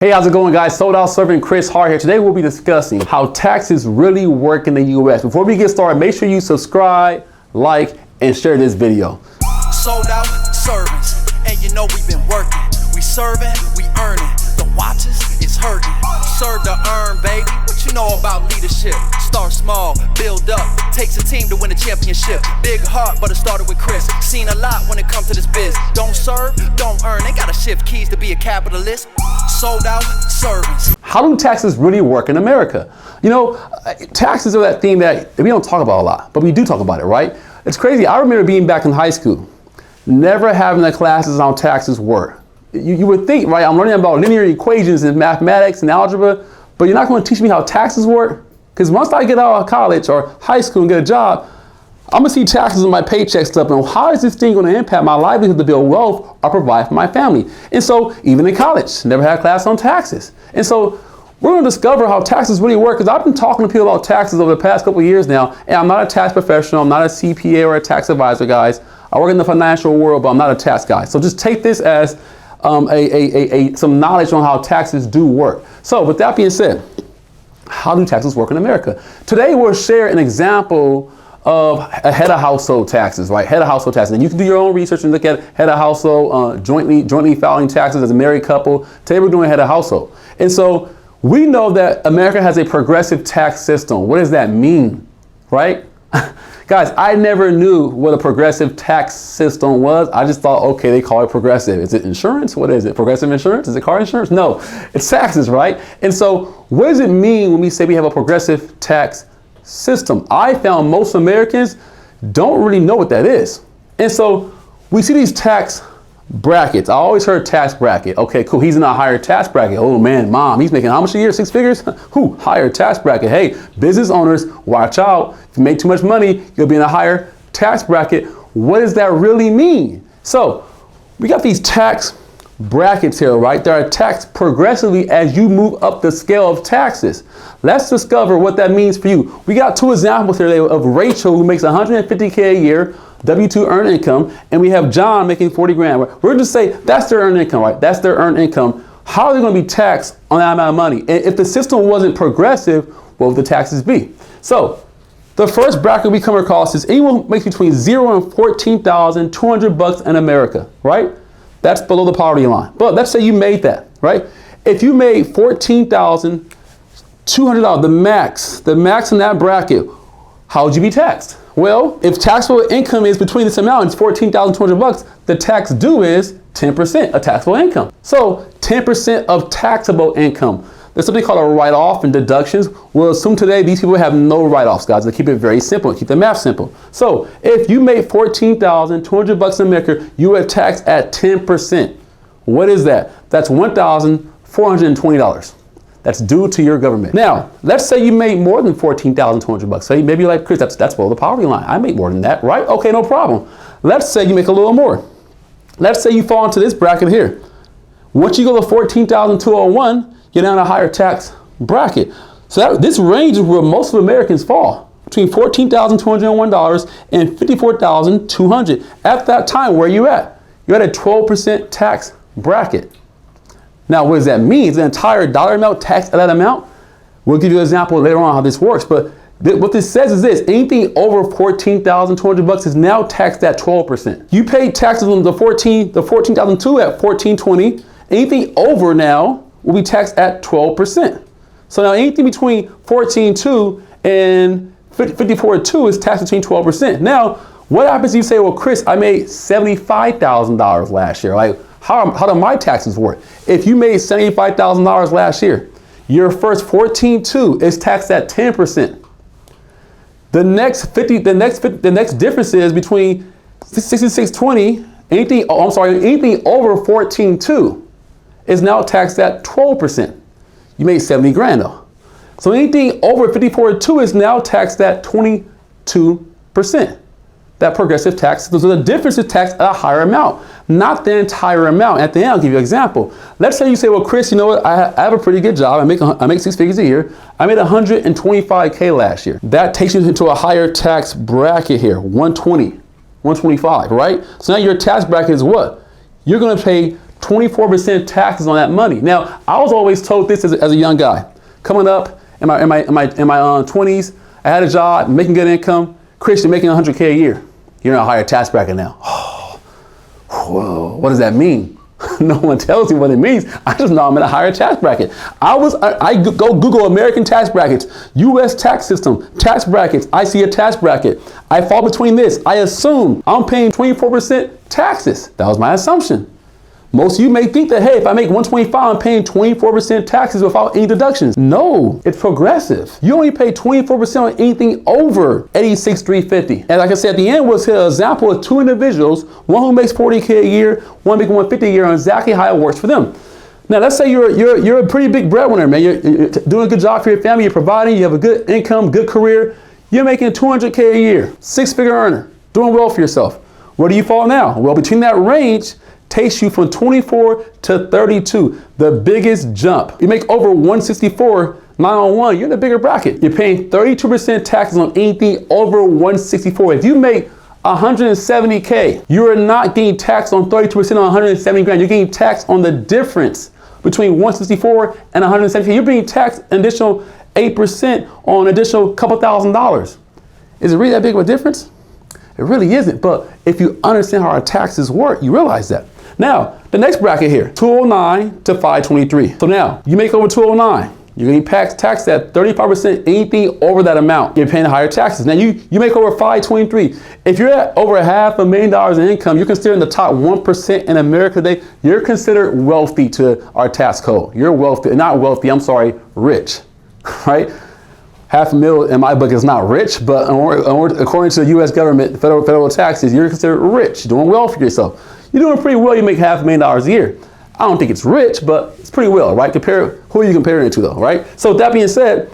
Hey, how's it going, guys? Sold Out Serving Chris Hart here. Today we'll be discussing how taxes really work in the U.S. Before we get started, make sure you subscribe, like, and share this video. Sold out servants, and you know we've been working. We serving, we earning. The watches is hurting. Serve to earn, babe. What you know about leadership? Start small, build up. Takes a team to win a championship. Big heart, but it started with Chris. Seen a lot when it comes to this biz. Don't serve, don't earn. They gotta shift keys to be a capitalist. Sold out servants. How do taxes really work in America? You know, taxes are that thing that we don't talk about a lot, but we do talk about it, right? It's crazy. I remember being back in high school, never having the classes on taxes work. You would think, right, I'm learning about linear equations and mathematics and algebra, but you're not going to teach me how taxes work? Because once I get out of college or high school and get a job, I'm going to see taxes on my paycheck stuff, and how is this thing going to impact my livelihood to build wealth or provide for my family? And so, even in college, never had a class on taxes. And so, we're going to discover how taxes really work, because I've been talking to people about taxes over the past couple of years now, and I'm not a tax professional, I'm not a CPA or a tax advisor, guys. I work in the financial world, but I'm not a tax guy. So just take this as some knowledge on how taxes do work. So with that being said, how do taxes work in America? Today we'll share an example of a head of household taxes, right? Head of household taxes. And you can do your own research and look at head of household, jointly filing taxes as a married couple. Today we're doing head of household. And so we know that America has a progressive tax system. What does that mean, right? Guys, I never knew what a progressive tax system was. I just thought, okay, they call it progressive. Is it insurance? What is it? Progressive insurance? Is it car insurance? No, it's taxes, right? And so what does it mean when we say we have a progressive tax system? I found most Americans don't really know what that is. And so we see these tax brackets. I always heard tax bracket. Okay, cool. He's in a higher tax bracket. Oh man, mom, he's making how much a year? 6 figures? Who? Higher tax bracket. Hey, business owners, watch out. If you make too much money, you'll be in a higher tax bracket. What does that really mean? So we got these tax brackets here, right? They are taxed progressively as you move up the scale of taxes. Let's discover what that means for you. We got two examples here of Rachel, who makes $150K a year, W-2 earned income, and we have John making 40 grand. We're going to say that's their earned income, right? That's their earned income. How are they going to be taxed on that amount of money? And if the system wasn't progressive, what would the taxes be? So the first bracket we come across is anyone who makes between $0 and $14,200 in America, right? That's below the poverty line. But let's say you made that, right? If you made $14,200, the max in that bracket, how would you be taxed? Well, if taxable income is between this amount, it's $14,200, the tax due is 10% of taxable income. So 10% of taxable income. There's something called a write-off and deductions. We'll assume today these people have no write-offs, guys. They keep it very simple, keep the math simple. So if you made $14,200 in America, you are taxed at 10%. What is that? That's $1,420. That's due to your government. Now, let's say you made more than $14,200. So maybe you're like, Chris, that's below the poverty line. I make more than that, right? Okay, no problem. Let's say you make a little more. Let's say you fall into this bracket here. Once you go to $14,201, you're down a higher tax bracket. So this range is where most of Americans fall, between $14,201 and $54,200. At that time, where are you at? You're at a 12% tax bracket. Now, what does that mean? Is the entire dollar amount taxed at that amount? We'll give you an example later on how this works. But what this says is this: anything over $14,200 is now taxed at 12%. You pay taxes on the $14,200 at $1,420. Anything over now will be taxed at 12%. So now anything between $14,200 and $54,200 is taxed between 12%. Now, what happens if you say, well, Chris, I made $75,000 last year? Like, how do my taxes work? If you made $75,000 last year, your first $14,200 is taxed at 10%. The next difference is between $66,20, anything over $14,200 is now taxed at 12%. You made 70 grand though. So anything over $54,200 is now taxed at 22%. That progressive tax. So the difference is taxed at a higher amount, not the entire amount. At the end, I'll give you an example. Let's say you say, well, Chris, you know what? I have a pretty good job. I make 6 figures a year. I made $125K last year. That takes you into a higher tax bracket here, 120, 125, right? So now your tax bracket is what? You're going to pay 24% taxes on that money. Now, I was always told this as a young guy. Coming up in my 20s, I had a job, making good income. Chris, you're making 100K a year. You're in a higher tax bracket now. Oh, whoa, what does that mean? No one tells me what it means. I just know I'm in a higher tax bracket. I go Google American tax brackets, U.S. tax system, tax brackets. I see a tax bracket. I fall between this. I assume I'm paying 24% taxes. That was my assumption. Most of you may think that, hey, if I make 125, I'm paying 24% taxes without any deductions. No, it's progressive. You only pay 24% on anything over $86,350. And like I said, at the end was an example of two individuals, one who makes 40K a year, one making 150 a year, on exactly how it works for them. Now, let's say you're a pretty big breadwinner, man. You're doing a good job for your family, you're providing, you have a good income, good career. You're making 200K a year, six-figure earner, doing well for yourself. Where do you fall now? Well, between that range, takes you from 24 to 32, the biggest jump. You make over 164, 901, you're in a bigger bracket. You're paying 32% taxes on anything over 164. If you make 170K, you are not getting taxed on 32% on 170 grand. You're getting taxed on the difference between 164 and 170K. You're being taxed an additional 8% on an additional couple $1,000s. Is it really that big of a difference? It really isn't, but if you understand how our taxes work, you realize that. Now, the next bracket here, 209 to 523. So now, you make over 209, you're getting taxed at 35%, anything over that amount, you're paying higher taxes. Now, you make over 523. If you're at over $500,000 in income, you're considered in the top 1% in America today, you're considered wealthy to our tax code. You're wealthy, not wealthy, I'm sorry, rich, right? $500,000 in my book is not rich, but according to the U.S. government, federal taxes, you're considered rich, doing well for yourself. You're doing pretty well, you make $500,000 a year. I don't think it's rich, but it's pretty well, right? Who are you comparing it to though, right? So that being said,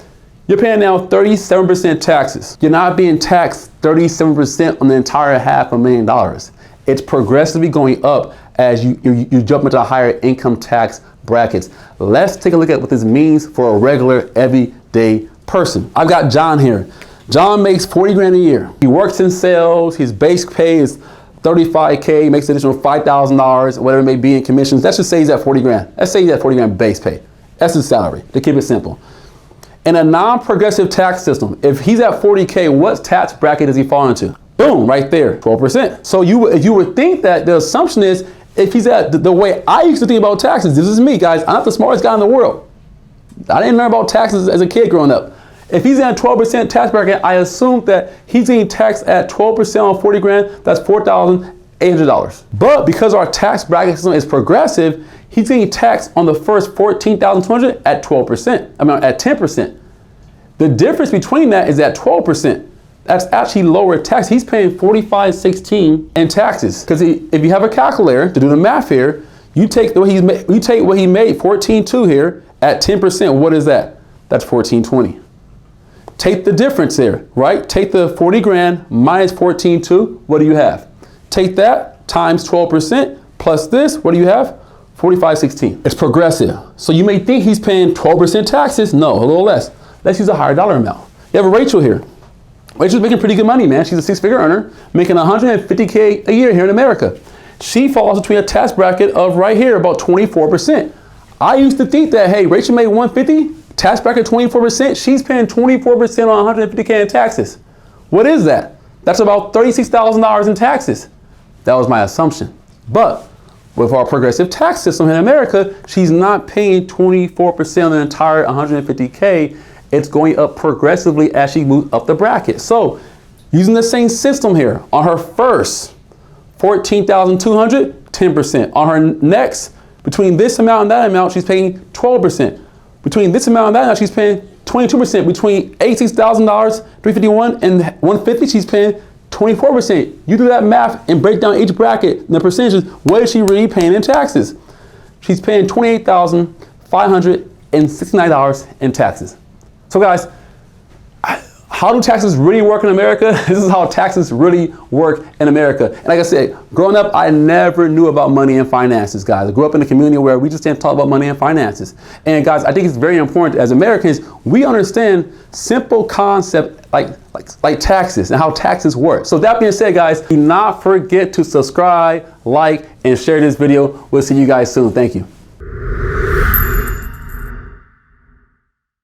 you're paying now 37% taxes. You're not being taxed 37% on the entire $500,000. It's progressively going up as you jump into higher income tax brackets. Let's take a look at what this means for a regular, everyday person. I've got John here. John makes 40 grand a year. He works in sales. His base pay is 35K, he makes an additional $5,000, whatever it may be in commissions. Let's just say he's at 40 grand. Let's say he's at 40 grand base pay. That's his salary, to keep it simple. In a non-progressive tax system, if he's at 40K, what tax bracket does he fall into? Boom, right there, 12%. So if you would think that the assumption is, if he's at the way I used to think about taxes, this is me, guys, I'm not the smartest guy in the world. I didn't learn about taxes as a kid growing up. If he's in a 12% tax bracket, I assume that he's getting taxed at 12% on 40 grand, that's $4,800. But because our tax bracket system is progressive, he's getting taxed on the first $14,200 at 12%, at 10%. The difference between that is at 12%. That's actually lower tax. He's paying $45.16 in taxes. Because if you have a calculator to do the math here, you take what he made, $14.2 here at 10%. What is that? That's $14.20. Take the difference there, right? Take the 40 grand minus 14.2. What do you have? Take that times 12% plus this. What do you have? 45.16. It's progressive. So you may think he's paying 12% taxes. No, a little less. Let's use a higher dollar amount. You have a Rachel here. Rachel's making pretty good money, man. She's a six-figure earner, making 150K a year here in America. She falls between a tax bracket of right here, about 24%. I used to think that, hey, Rachel made 150. Tax bracket 24%, she's paying 24% on 150K in taxes. What is that? That's about $36,000 in taxes. That was my assumption. But with our progressive tax system in America, she's not paying 24% on the entire 150K. It's going up progressively as she moves up the bracket. So using the same system here, on her first $14,200, 10%. On her next, between this amount and that amount, she's paying 12%. Between this amount and that amount, she's paying 22%. Between $86,000, 351, and 150, she's paying 24%. You do that math and break down each bracket and the percentages. What is she really paying in taxes? She's paying $28,569 in taxes. So guys, how do taxes really work in America? This is how taxes really work in America. And like I said, growing up, I never knew about money and finances, guys. I grew up in a community where we just didn't talk about money and finances. And guys, I think it's very important as Americans, we understand simple concepts like taxes and how taxes work. So that being said, guys, do not forget to subscribe, like, and share this video. We'll see you guys soon. Thank you.